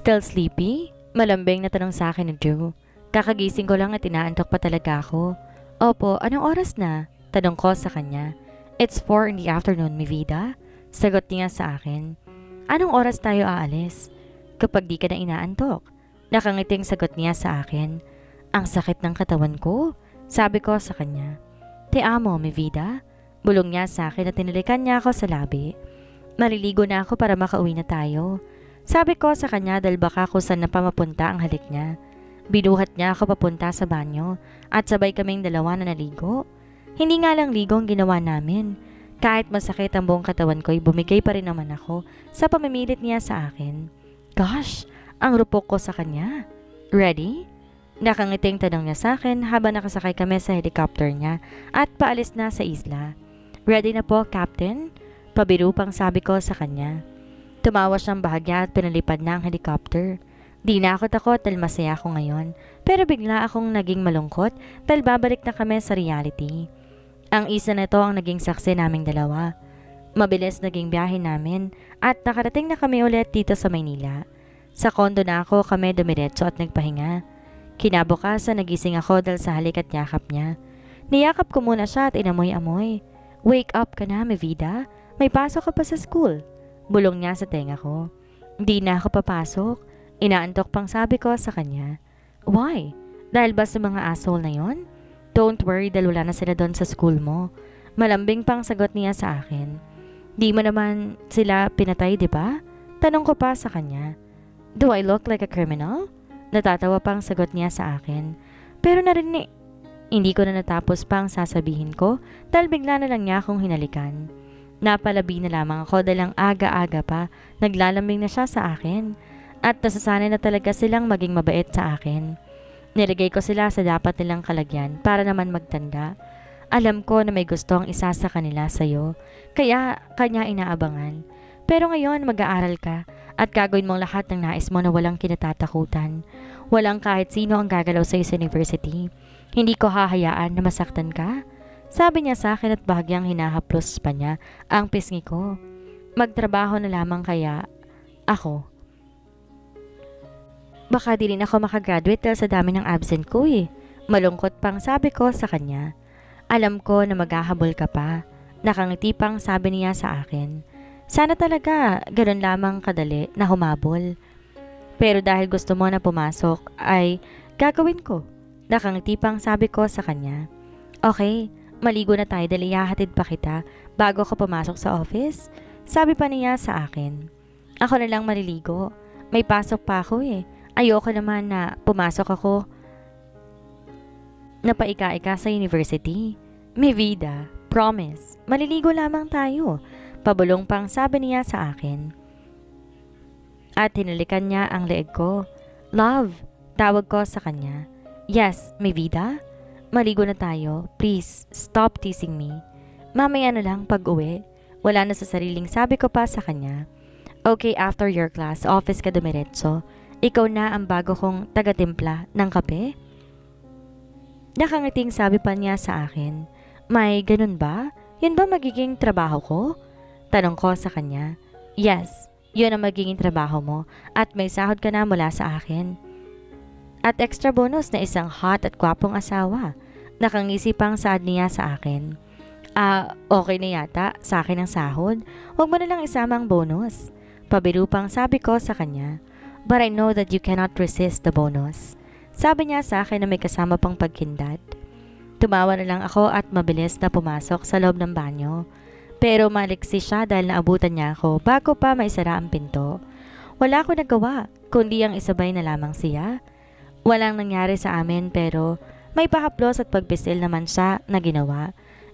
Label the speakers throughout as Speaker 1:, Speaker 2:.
Speaker 1: Still sleepy? Malambing na tanong sa akin ni Drew. Kakagising ko lang at inaantok pa talaga ako. Opo, anong oras na? Tanong ko sa kanya. It's 4 in the afternoon, mi vida. Sagot niya sa akin. Anong oras tayo aalis? Kapag di ka na inaantok. Nakangiting sagot niya sa akin. Ang sakit ng katawan ko. Sabi ko sa kanya. Te amo, mi vida. Bulong niya sa akin at tinilikan niya ako sa labi. Maliligo na ako para makauwi na tayo. Sabi ko sa kanya dahil baka kung saan na pa mapunta ang halik niya. Binuhat niya ako papunta sa banyo at sabay kaming dalawa na naligo. Hindi nga lang ligo ang ginawa namin. Kahit masakit ang buong katawan ko'y bumigay pa rin naman ako sa pamimilit niya sa akin. Gosh, ang rupok ko sa kanya. Ready? Nakangiting tanong niya sa akin habang nakasakay kami sa helicopter niya at paalis na sa isla. Ready na po, Captain? Pabiru pang sabi ko sa kanya. Tumawa siyang bahagya at pinalipad na ang helicopter. Di na ako takot dahil masaya ako ngayon, pero bigla akong naging malungkot dahil babalik na kami sa reality. Ang isa na ito ang naging saksi naming dalawa. Mabilis naging biyahe namin at nakarating na kami ulit dito sa Maynila. Sa kondo na ako kami dumiretso at nagpahinga. Kinabukasan nagising ako dahil sa halik at yakap niya. Niyakap ko muna siya at inamoy-amoy. Wake up ka na, mi vida. May pasok ka pa sa school. Bulong niya sa tenga ko. Hindi na ako papasok. Inaantok pang sabi ko sa kanya. Why? Dahil ba sa mga asshole na yon? Don't worry dahil wala na sila doon sa school mo. Malambing pang sagot niya sa akin. Di mo naman sila pinatay, di ba? Tanong ko pa sa kanya. Do I look like a criminal? Natatawa pang sagot niya sa akin. Pero narinig. Hindi ko na natapos pang sasabihin ko dahil bigla na lang niya akong hinalikan. Napalabi na lamang ako dahil ang aga-aga pa, naglalambing na siya sa akin at nasasanay na talaga silang maging mabait sa akin. Nilagay ko sila sa dapat nilang kalagyan para naman magtanda. Alam ko na may gusto ang isa sa kanila sa'yo, kaya kanya inaabangan. Pero ngayon mag-aaral ka at gagawin mong lahat ng nais mo na walang kinatatakutan. Walang kahit sino ang gagalaw sa'yo sa university. Hindi ko hahayaan na masaktan ka. Sabi niya sa akin at bahagyang hinahaplos pa niya ang pisngi ko. Magtrabaho na lamang kaya ako. Baka di rin ako makagraduate dahil sa dami ng absent ko eh. Malungkot pang sabi ko sa kanya. Alam ko na maghahabol ka pa. Nakangiti pang sabi niya sa akin. Sana talaga ganoon lamang kadali na humabol. Pero dahil gusto mo na pumasok ay gagawin ko. Nakangiti pang sabi ko sa kanya. Okay. Maligo na tayo dahil ihahatid pa kita bago ako pumasok sa office. Sabi pa niya sa akin. Ako na lang maliligo. May pasok pa ako eh. Ayoko naman na pumasok ako na paika-ika sa university. Mi vida, promise. Maliligo lamang tayo. Pabulong pang sabi niya sa akin. At hinalikan niya ang leeg ko. Love, tawag ko sa kanya. Yes, mi vida. Maligo na tayo. Please, stop teasing me. Mamaya na lang pag-uwi. Wala na sa sariling sabi ko pa sa kanya. Okay, after your class, office ka dumiretso. Ikaw na ang bago kong taga-timpla ng kape? Nakangiting sabi pa niya sa akin. May ganun ba? Yun ba magiging trabaho ko? Tanong ko sa kanya. Yes, yun ang magiging trabaho mo at may sahod ka na mula sa akin. At extra bonus na isang hot at gwapong asawa. Nakangisi pang saad niya sa akin. Okay na yata sa akin ang sahod. Huwag mo na lang isama ang bonus. Pabiru pang sabi ko sa kanya. But I know that you cannot resist the bonus. Sabi niya sa akin na may kasama pang pagkindat. Tumawa na lang ako at mabilis na pumasok sa loob ng banyo. Pero maliksi siya dahil naabutan niya ako bago pa maisara ang pinto. Wala ko nagawa kundi ang isabay na lamang siya. Walang nangyari sa amin pero may pahaplos at pagpisil naman siya na ginawa.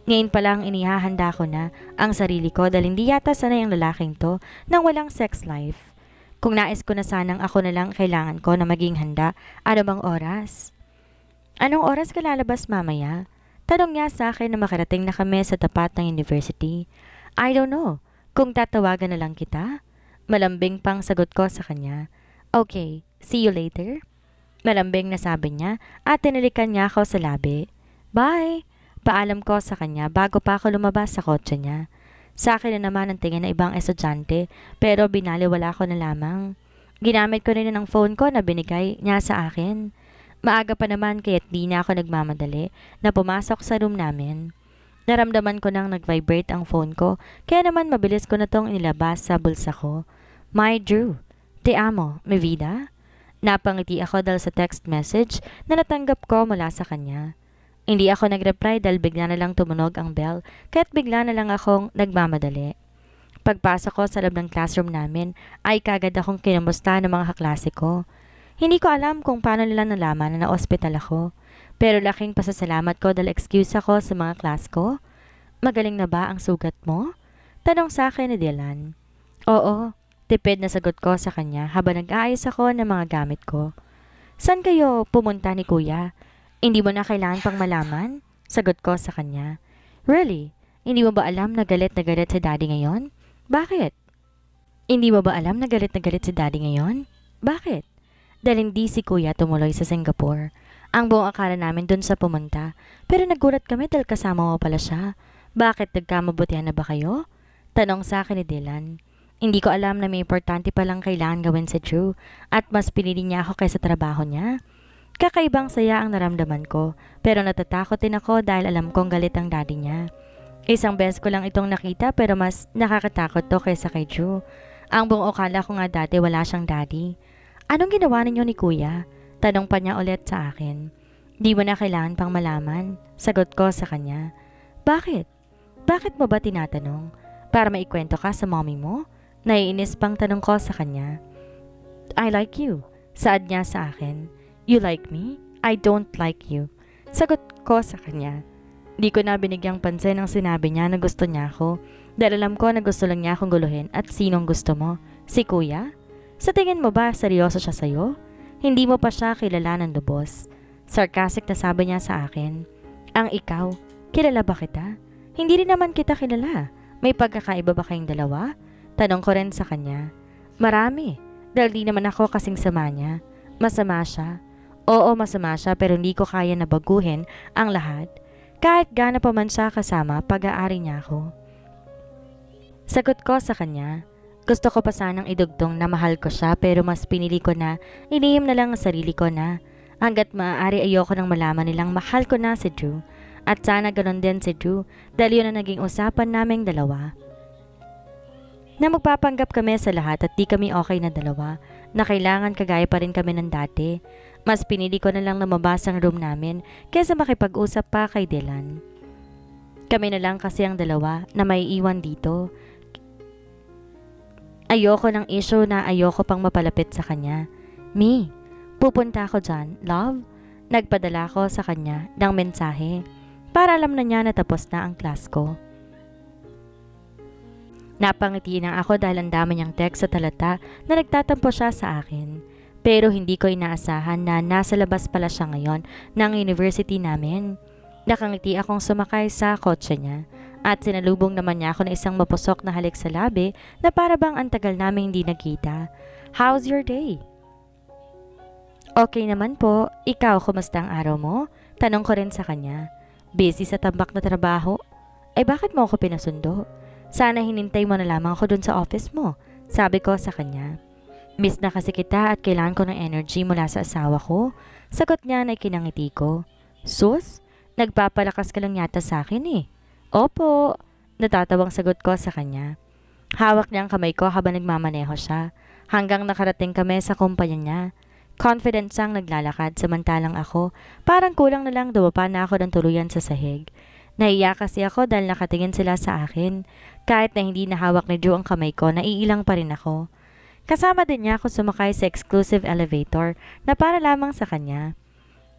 Speaker 1: Ngayon pa lang inihahanda ko na ang sarili ko dahil hindi yata sanay ang lalaking to nang walang sex life. Kung nais ko na sanang ako na lang kailangan ko na maging handa, ano bang oras? Anong oras ka lalabas mamaya? Tanong niya sa akin na makarating na kami sa tapat ng university. I don't know. Kung tatawagan na lang kita? Malambing pang sagot ko sa kanya. Okay, see you later. Malambing na sabi niya at tinilikan niya ako sa labi. Bye! Paalam ko sa kanya bago pa ako lumabas sa kotse niya. Sa akin na naman ang tingin ng ibang estudyante pero binaliwala ko na lamang. Ginamit ko rin ang phone ko na binigay niya sa akin. Maaga pa naman kaya't di na ako nagmamadali na pumasok sa room namin. Naramdaman ko nang nag-vibrate ang phone ko, kaya naman mabilis ko na tong inilabas sa bulsa ko. My Drew, te amo, mi vida? Napangiti ako dahil sa text message na natanggap ko mula sa kanya. Hindi ako nag-reply dahil bigla na lang tumunog ang bell, kaya't bigla na lang akong nagmamadali. Pagpasok ko sa loob ng classroom namin ay kagad akong kinamusta ng mga kaklase ko. Hindi ko alam kung paano nila nalaman na na-ospital ako. Pero laking pasasalamat ko dahil excuse ako sa mga class ko. Magaling na ba ang sugat mo? Tanong sa akin ni Dylan. Oo, tipid na sagot ko sa kanya habang nag-aayos ako ng mga gamit ko. San kayo pumunta ni kuya? Hindi mo na kailangan pang malaman? Sagot ko sa kanya. Really? Hindi mo ba alam na galit si daddy ngayon? Bakit? Hindi mo ba alam na galit si daddy ngayon? Bakit? Dahil hindi si kuya tumuloy sa Singapore. Ang buong akala namin dun sa pumunta. Pero nagulat kami dahil kasama mo pala siya. Bakit nagkamabutihan na ba kayo? Tanong sa akin ni Dylan. Hindi ko alam na may importante palang kailangan gawin sa Drew at mas pinili niya ako kaysa trabaho niya. Kakaibang saya ang naramdaman ko pero natatakot din ako dahil alam kong galit ang daddy niya. Isang beses ko lang itong nakita pero mas nakakatakot to kaysa kay Drew. Ang buong akala ko nga dati wala siyang daddy. Anong ginawa ninyo ni kuya? Tanong pa niya ulit sa akin. Di mo na kailangan pang malaman. Sagot ko sa kanya. Bakit? Bakit mo ba tinatanong? Para maikwento ka sa mommy mo? Naiinis pang tanong ko sa kanya. I like you. Saad niya sa akin. You like me? I don't like you. Sagot ko sa kanya. Di ko na binigyang pansin ang sinabi niya na gusto niya ako dahil alam ko na gusto lang niya akong guluhin at sinong gusto mo? Si kuya? Sa tingin mo ba seryoso siya sa'yo? Hindi mo pa siya kilala ng lubos. Sarcastic na sabi niya sa akin. Ang ikaw, kilala ba kita? Hindi rin naman kita kilala. May pagkakaiba ba kayong dalawa? Tanong ko rin sa kanya. Marami. Dahil di naman ako kasing sama niya. Masama siya. Oo, masama siya pero hindi ko kaya na baguhin ang lahat. Kahit gaano pa man siya kasama, pag-aari niya ako. Sagot ko sa kanya. Gusto ko pa sanang idugtong na mahal ko siya pero mas pinili ko na inihim na lang ang sarili ko na hanggat maaari ayoko nang malaman nilang mahal ko na si Drew. At sana ganon din si Drew dahil yun ang naging usapan naming dalawa. Na magpapanggap kami sa lahat at di kami okay na dalawa, na kailangan kagaya pa rin kami ng dati. Mas pinili ko na lang na mabasa ang room namin kaysa makipag-usap pa kay Dylan. Kami na lang kasi ang dalawa na may iwan dito. Ayoko ng issue na ayoko pang mapalapit sa kanya. Me, pupunta ako dyan, love. Nagpadala ko sa kanya ng mensahe para alam na niya na tapos na ang class ko. Napangiti na ako dahil ang dami niyang text sa talata na nagtatampo siya sa akin. Pero hindi ko inaasahan na nasa labas pala siya ngayon ng university namin. Nakangiti akong sumakay sa kotse niya at sinalubong naman niya ako ng isang mapusok na halik sa labi na para bang ang tagal namin hindi nagkita. How's your day? Okay naman po. Ikaw, kumusta ang araw mo? Tanong ko rin sa kanya. Busy sa tambak na trabaho? Ay bakit mo ako pinasundo? Sana hinintay mo na lamang ako dun sa office mo. Sabi ko sa kanya. Miss na kasi kita at kailangan ko ng energy mula sa asawa ko. Sagot niya na ikinangiti ko. Sus, nagpapalakas ka lang yata sa akin eh. Opo, natatawang sagot ko sa kanya. Hawak niya ang kamay ko habang nagmamaneho siya. Hanggang nakarating kami sa kumpanya niya. Confident siyang naglalakad samantalang ako. Parang kulang na lang dumapa na ako ng tuluyan sa sahig. Nahiya kasi ako dahil nakatingin sila sa akin. Kahit na hindi nahawak ni Drew ang kamay ko, naiilang pa rin ako. Kasama din niya ako sumakay sa exclusive elevator na para lamang sa kanya.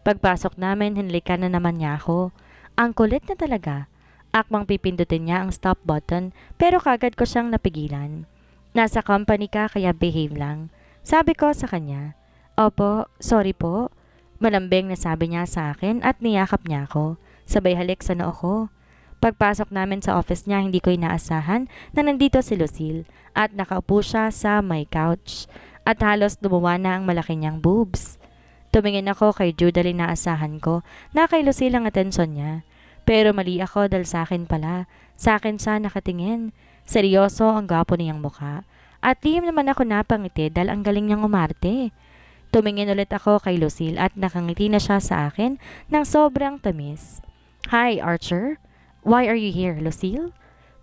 Speaker 1: Pagpasok namin, hinalikan na naman niya ako. Ang kulit na talaga. Akmang pipindutin niya ang stop button pero kagad ko siyang napigilan. Nasa company ka kaya behave lang. Sabi ko sa kanya. Opo, sorry po. Malambing na sabi niya sa akin at niyakap niya ako. Sabay halik sa noo ko. Pagpasok namin sa office niya, hindi ko inaasahan na nandito si Lucille at nakaupo siya sa may couch at halos lumuwa na ang malaki niyang boobs. Tumingin ako kay Drew dahil inaasahan ko na kay Lucille ang atensyon niya. Pero mali ako dahil sa akin pala. Sa akin siya nakatingin. Seryoso ang gwapo niyang mukha. At lihim naman ako napangiti dahil ang galing niyang umarte. Tumingin ulit ako kay Lucille at nakangiti na siya sa akin ng sobrang tamis. Hi, Archer. Why are you here, Lucille?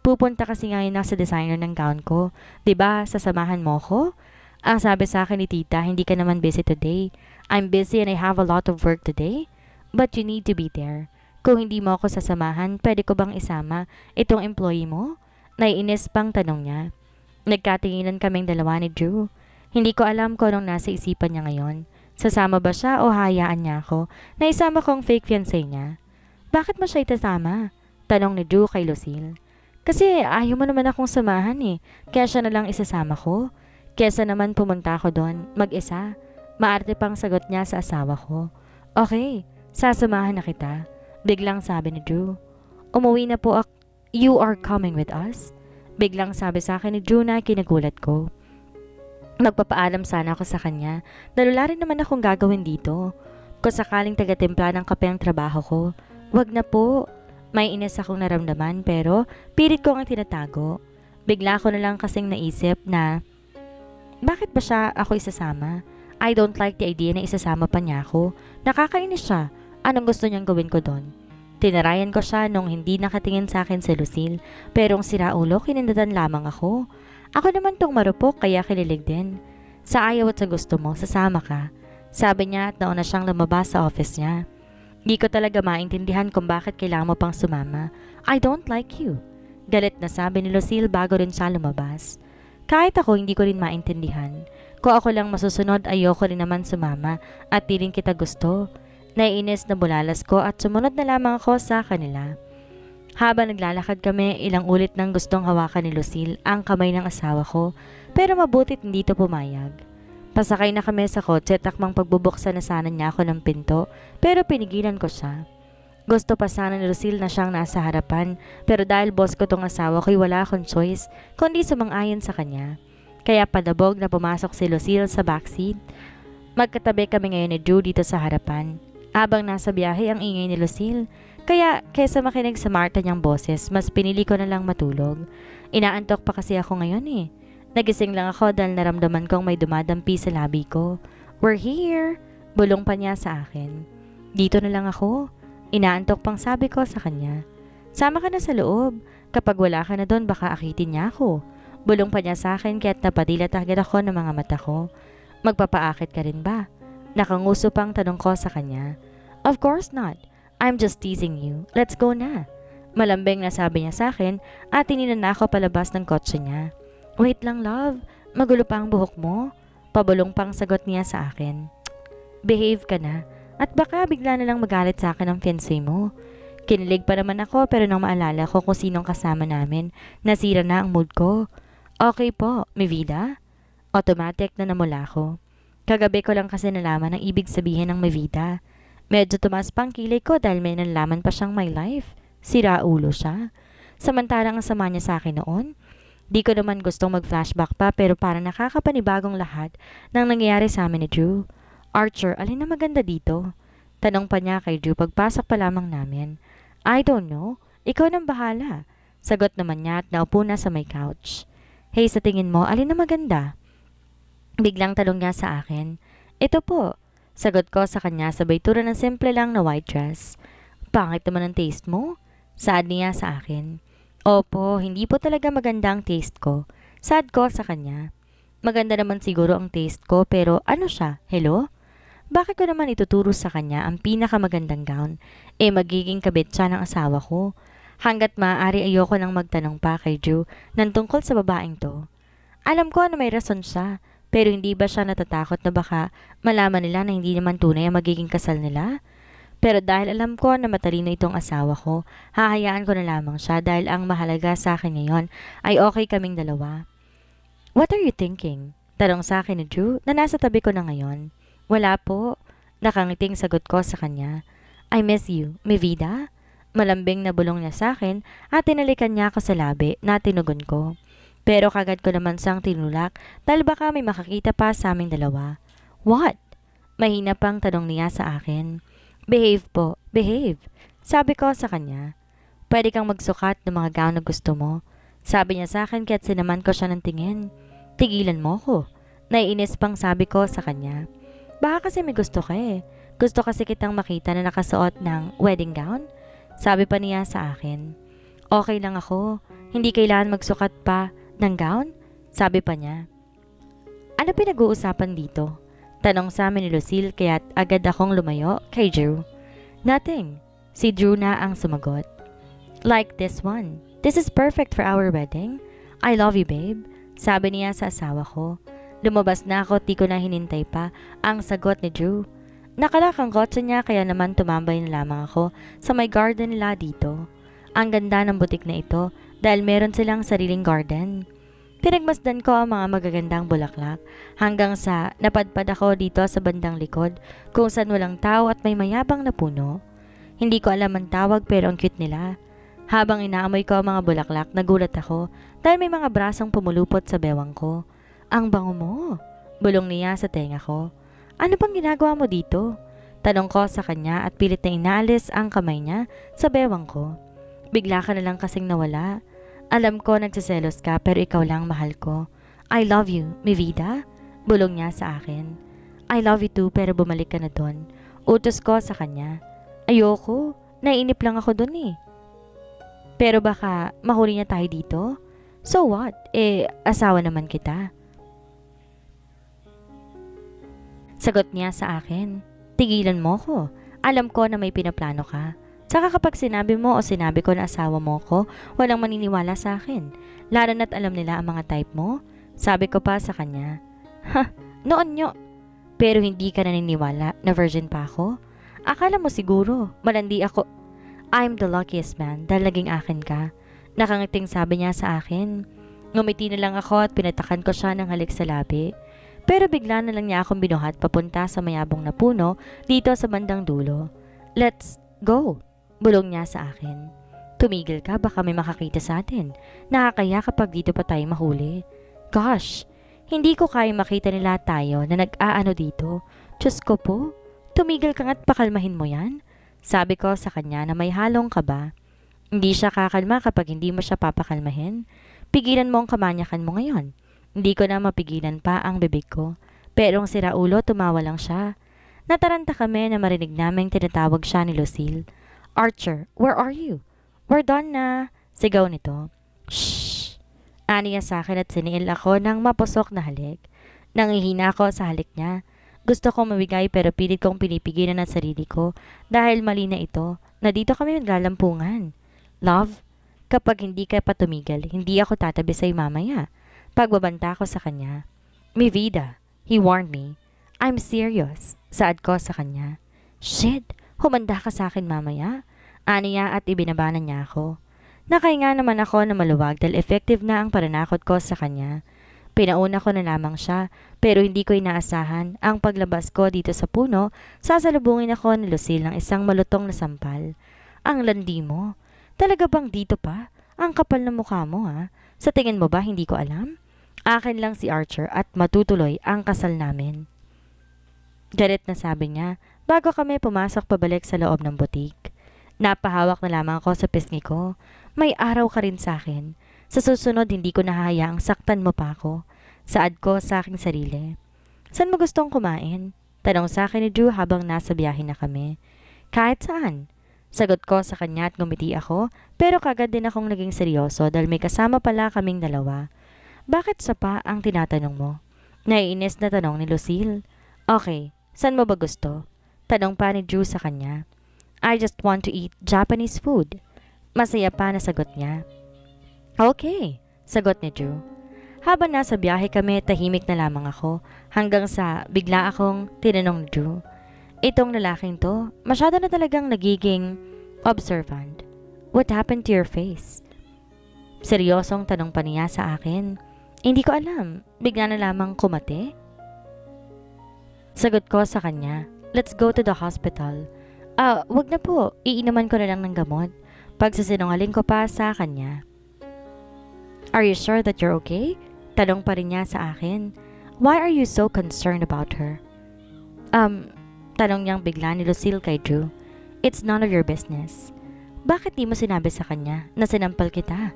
Speaker 1: Pupunta kasi ngayon ako sa designer ng gown ko. 'Di ba, sasamahan mo ko? Ang sabi sa akin ni tita, hindi ka naman busy today. I'm busy and I have a lot of work today. But you need to be there. Kung hindi mo ako sasamahan, pwede ko bang isama itong employee mo? Naiinis pang tanong niya. Nagkatinginan kaming dalawa ni Drew. Hindi ko alam kung anong nasa isipan niya ngayon. Sasama ba siya o hayaan niya ako na isama kong fake fiancé niya? Bakit mo siya itasama? Tanong ni Drew kay Lucille. Kasi ayaw mo naman akong samahan eh. Kaya siya na lang isasama ko. Kesa naman pumunta ako doon, mag-isa. Maarte pang sagot niya sa asawa ko. Okay, sasamahan na kita. Biglang sabi ni Drew. Umuwi na po ako. You are coming with us? Biglang sabi sa akin ni Drew na kinagulat ko. Magpapaalam sana ako sa kanya dahil wala rin naman akong gagawin dito. Kung sakaling taga-timpla ng kape ang trabaho ko, wag na po. May inis akong naramdaman pero pilit ko ang tinatago. Bigla ko na lang kasing naisip na bakit ba siya ako isasama? I don't like the idea na isasama pa niya ako. Nakakainis siya. Anong gusto niyang gawin ko doon? Tinarayan ko siya nung hindi nakatingin sa akin si Lucille pero ang siraulo kinindatan lamang ako. Ako naman tong marupok kaya kinilig din. Sa ayaw at sa gusto mo, sasama ka. Sabi niya at nauna siyang lumabas sa office niya. Di ko talaga maintindihan kung bakit kailangan mo pang sumama. I don't like you. Galit na sabi ni Lucille bago rin siya lumabas. Kahit ako hindi ko rin maintindihan. Kung ako lang masusunod ayoko rin naman sumama at di rin kita gusto. Naiinis na bulalas ko at sumunod na lamang ako sa kanila. Habang naglalakad kami, ilang ulit nang gustong hawakan ni Lucille ang kamay ng asawa ko pero mabutit hindi ito pumayag. Pasakay na kami sa kotse at takmang pagbubuksan na sana niya ako ng pinto pero pinigilan ko siya. Gusto pa sana ni Lucille na siyang nasa harapan pero dahil boss ko tong asawa ko'y wala akong choice kundi sumang-ayon sa kanya. Kaya padabog na pumasok si Lucille sa backseat. Magkatabi kami ngayon ni Drew dito sa harapan. Habang nasa biyahe ang ingay ni Lucille. Kaya kesa makinig sa Marta niyang boses, mas pinili ko na lang matulog. Inaantok pa kasi ako ngayon eh. Nagising lang ako dahil naramdaman kong may dumadampi sa labi ko. We're here! Bulong pa niya sa akin. Dito na lang ako. Inaantok pang sabi ko sa kanya. Sama ka na sa loob. Kapag wala ka na doon baka akitin niya ako. Bulong pa niya sa akin kaya't napadilat agad ako ng mga mata ko. Magpapaakit ka rin ba? Nakanguso pang tanong ko sa kanya. Of course not. I'm just teasing you. Let's go na. Malambing na sabi niya sa akin at tininan na ako palabas ng kotse niya. Wait lang love, magulo pa ang buhok mo. Pabulong pang sagot niya sa akin. Behave ka na at baka bigla na lang magalit sa akin ang fiancé mo. Kinilig pa naman ako pero nang maalala ko kung sinong kasama namin, nasira na ang mood ko. Okay po, mi vida? Automatic na namula ko. Kagabi ko lang kasi nalaman ang ibig sabihin ng mi vida. Medyo tumas pang kilay ko dahil may nalaman pa siyang my life. Sira ulo siya. Samantalang ang sama niya sa akin noon. Di ko naman gustong mag-flashback pa pero parang nakakapanibagong lahat ng nangyayari sa amin ni Drew. Archer, alin na maganda dito? Tanong pa niya kay Drew pagpasok pa lamang namin. I don't know. Ikaw nang bahala. Sagot naman niya at naupo na sa may couch. Hey, sa tingin mo, alin na maganda? Biglang talong niya sa akin. Ito po. Sagot ko sa kanya sabay tura ng simple lang na white dress. Pangit naman ang taste mo? Sad niya sa akin. Opo, hindi po talaga maganda ang taste ko. Sad ko sa kanya. Maganda naman siguro ang taste ko pero ano siya? Hello? Bakit ko naman ituturo sa kanya ang pinakamagandang gown? Magiging kabit siya ng asawa ko. Hanggat maaari ayoko nang magtanong pa kay Drew ng tungkol sa babaeng to. Alam ko na may rason siya. Pero hindi ba siya natatakot na baka malaman nila na hindi naman tunay ang magiging kasal nila? Pero dahil alam ko na matalino itong asawa ko, hahayaan ko na lamang siya dahil ang mahalaga sa akin ngayon ay okay kaming dalawa. What are you thinking? Tanong sa akin ni Drew na nasa tabi ko na ngayon. Wala po. Nakangiting sagot ko sa kanya. I miss you, mi vida? Malambing na bulong niya sa akin at tinalikan niya ako sa labi na tinugon ko. Pero kagad ko naman siyang tinulak dahil baka may makakita pa sa aming dalawa. What? Mahina pang tanong niya sa akin. Behave po, behave. Sabi ko sa kanya. Pwede kang magsukat ng mga gown na gusto mo. Sabi niya sa akin kaya't sinaman ko siya ng tingin. Tigilan mo ko. Naiinis pang sabi ko sa kanya. Baka kasi may gusto ka eh. Gusto kasi kitang makita na nakasuot ng wedding gown? Sabi pa niya sa akin. Okay lang ako. Hindi kailangan magsukat pa ng gown? Sabi pa niya. Ano pinag-uusapan dito? Tanong sa amin ni Lucille kaya't agad akong lumayo kay Drew. Nothing. Si Drew na ang sumagot. Like this one. This is perfect for our wedding. I love you, babe. Sabi niya sa asawa ko. Lumabas na ako, di ko na hinintay pa ang sagot ni Drew. Nakalak ang kotse niya kaya naman tumambay na lamang ako sa may garden nila dito. Ang ganda ng butik na ito dahil meron silang sariling garden. Pinagmasdan ko ang mga magagandang bulaklak hanggang sa napadpad ako dito sa bandang likod kung saan walang tao at may mayabang na puno. Hindi ko alam ang tawag pero ang cute nila. Habang inaamoy ko ang mga bulaklak, nagulat ako dahil may mga brasong pumulupot sa bewang ko. Ang bango mo! Bulong niya sa tenga ko. Ano bang ginagawa mo dito? Tanong ko sa kanya at pilit na inaalis ang kamay niya sa bewang ko. Bigla ka na lang kasing nawala. Alam ko nagsiselos ka pero ikaw lang mahal ko. I love you, mi vida. Bulong niya sa akin. I love you too pero bumalik ka na doon. Utos ko sa kanya. Ayoko, naiinip lang ako doon eh. Pero baka mahuli niya tayo dito? So what? Asawa naman kita. Sagot niya sa akin. Tigilan mo ko. Alam ko na may pinaplano ka. Saka kapag sinabi mo o sinabi ko na asawa mo ko, walang maniniwala sa akin. Lalo na't alam nila ang mga type mo. Sabi ko pa sa kanya. Ha, noon nyo. Pero hindi ka naniniwala na virgin pa ako? Akala mo siguro, malandi ako. I'm the luckiest man dahil naging akin ka. Nakangiting sabi niya sa akin. Ngumiti na lang ako at pinatakan ko siya ng halik sa labi. Pero bigla na lang niya akong binuhat papunta sa mayabong na puno dito sa bandang dulo. Let's go! Bulong niya sa akin. Tumigil ka, baka may makakita sa atin. Nakakaya kapag dito pa tayo mahuli. Gosh, hindi ko kaya makita nila tayo na nag-aano dito. Diyos ko po, tumigil ka nga't pakalmahin mo yan. Sabi ko sa kanya na may halong kaba. Hindi siya kakalma kapag hindi mo siya papakalmahin. Pigilan mo ang kamanyakan mo ngayon. Hindi ko na mapigilan pa ang bibig ko. Pero ang siraulo, tumawa lang siya. Nataranta kami na marinig naming tinatawag siya ni Lucille. Archer, where are you? We're done na. Sigaw nito. Shh! Aniya sa akin at siniil ako ng mapusok na halik. Nangihina ako sa halik niya. Gusto kong mabigay pero pilit kong pinipigilan ang sarili ko dahil mali na ito na dito kami naglalampungan. Love, kapag hindi ka pa tumigil, hindi ako tatabi sa'yo mamaya. Pagbabanta ko sa kanya. Mi vida, he warned me. I'm serious, saad ko sa kanya. Shit, humanda ka sa akin mamaya. Aniya at ibinabanan niya ako. Nakahinga naman ako na maluwag dahil effective na ang pananakot ko sa kanya. Pinauna ko na lamang siya pero hindi ko inaasahan ang paglabas ko dito sa puno, sasalubungin ako ni Lucille ng isang malutong na sampal. Ang landi mo. Talaga bang dito pa? Ang kapal na mukha mo ha? Sa tingin mo ba hindi ko alam? Akin lang si Archer at matutuloy ang kasal namin. Galit na sabi niya bago kami pumasok pabalik sa loob ng butik. Napahawak na lamang ako sa pisngi ko. May araw ka rin sa akin. Sa susunod hindi ko nahahayaang saktan mo pa ako. Saad ko sa aking sarili. Saan mo gustong kumain? Tanong sa akin ni Drew habang nasa biyahe na kami. Kahit saan. Sagot ko sa kanya at ngumiti ako pero kagad din akong naging seryoso dahil may kasama pala kaming dalawa. Bakit sapa ang tinatanong mo? Naiinis na tanong ni Lucille. Okay, saan mo ba gusto? Tanong pa ni Drew sa kanya. I just want to eat Japanese food. Masaya pa na sagot niya. Okay, sagot ni Drew. Habang nasa biyahe kami, tahimik na lamang ako hanggang sa bigla akong tinanong ni Drew. Itong lalaking to, masyado na talagang nagiging observant. What happened to your face? Seryosong tanong pa niya sa akin. Hindi ko alam, bigla na lamang kumate. Sagot ko sa kanya, let's go to the hospital. Wag na po, iinuman ko na lang ng gamot. Pagsasinungaling ko pa sa kanya. Are you sure that you're okay? Tanong pa rin niya sa akin. Why are you so concerned about her? Tanong niyang bigla ni Lucille kay Drew. It's none of your business. Bakit di mo sinabi sa kanya na sinampal kita?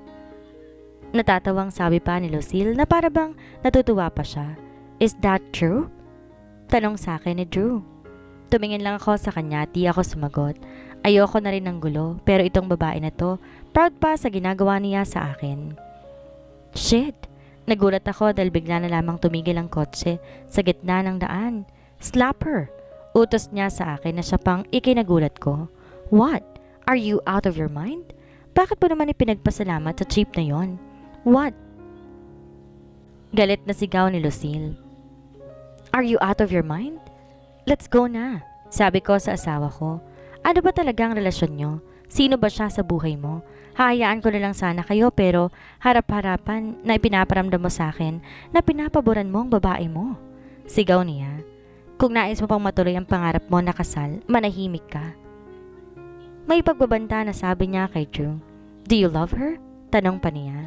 Speaker 1: Natatawang sabi pa ni Lucille na para bang natutuwa pa siya. Is that true? Tanong sa akin ni Drew. Tumingin lang ako sa kanya at di ako sumagot. Ayoko na rin ng gulo pero itong babae na to, proud pa sa ginagawa niya sa akin. Shit! Nagulat ako dahil bigla na lamang tumigil ang kotse sa gitna ng daan. Slap her! Utos niya sa akin na siya pang ikinagulat ko. What? Are you out of your mind? Bakit mo naman ipinagpasalamat sa jeep na yon? What? Galit na sigaw ni Lucille. Are you out of your mind? Let's go na, sabi ko sa asawa ko. Ano ba talaga ang relasyon nyo? Sino ba siya sa buhay mo? Hahayaan ko na lang sana kayo pero harap-harapan na ipinaparamdam mo sa akin na pinapaboran mo ang babae mo. Sigaw niya. Kung nais mo pang matuloy ang pangarap mo na kasal, manahimik ka. May pagbabanta na sabi niya kay Drew. Do you love her? Tanong pa niya.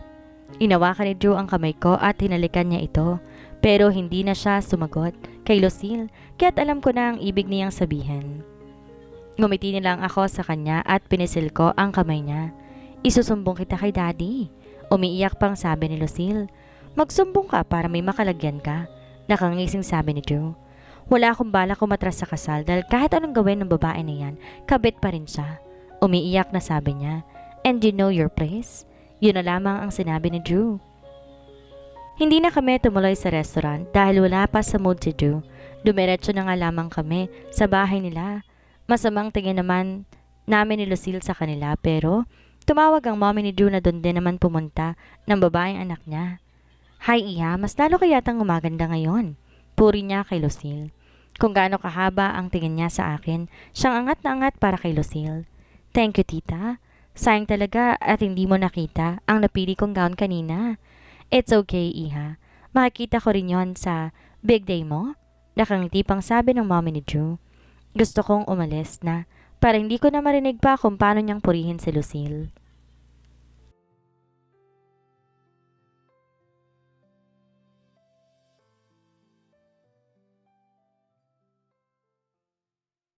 Speaker 1: Inawakan ni Drew ang kamay ko at hinalikan niya ito. Pero hindi na siya sumagot kay Lucille kaya't alam ko na ang ibig niyang sabihin. Ngumiti nilang ako sa kanya at pinisil ko ang kamay niya. Isusumbong kita kay Daddy. Umiiyak pang sabi ni Lucille. Magsumbong ka para may makalagyan ka. Nakangising sabi ni Drew. Wala akong balak umatras sa kasal dahil kahit anong gawin ng babae na yan, kabit pa rin siya. Umiiyak na sabi niya. And you know your place? Yun na lamang ang sinabi ni Drew. Hindi na kami tumuloy sa restaurant dahil wala pa sa mood si Drew. Dumiretso na nga lamang kami sa bahay nila. Masamang tingin naman namin ni Lucille sa kanila pero tumawag ang mommy ni Drew na doon din naman pumunta ng babaeng anak niya. Hi Iha, mas lalo ka yatang umaganda ngayon. Puri niya kay Lucille. Kung gaano kahaba ang tingin niya sa akin, siyang angat na angat para kay Lucille. Thank you tita. Sayang talaga at hindi mo nakita ang napili kong gown kanina. It's okay, Iha. Makikita ko rin yon sa big day mo. Nakangiti pang sabi ng mommy ni Drew. Gusto kong umalis na para hindi ko na marinig pa kung paano niyang purihin si Lucille.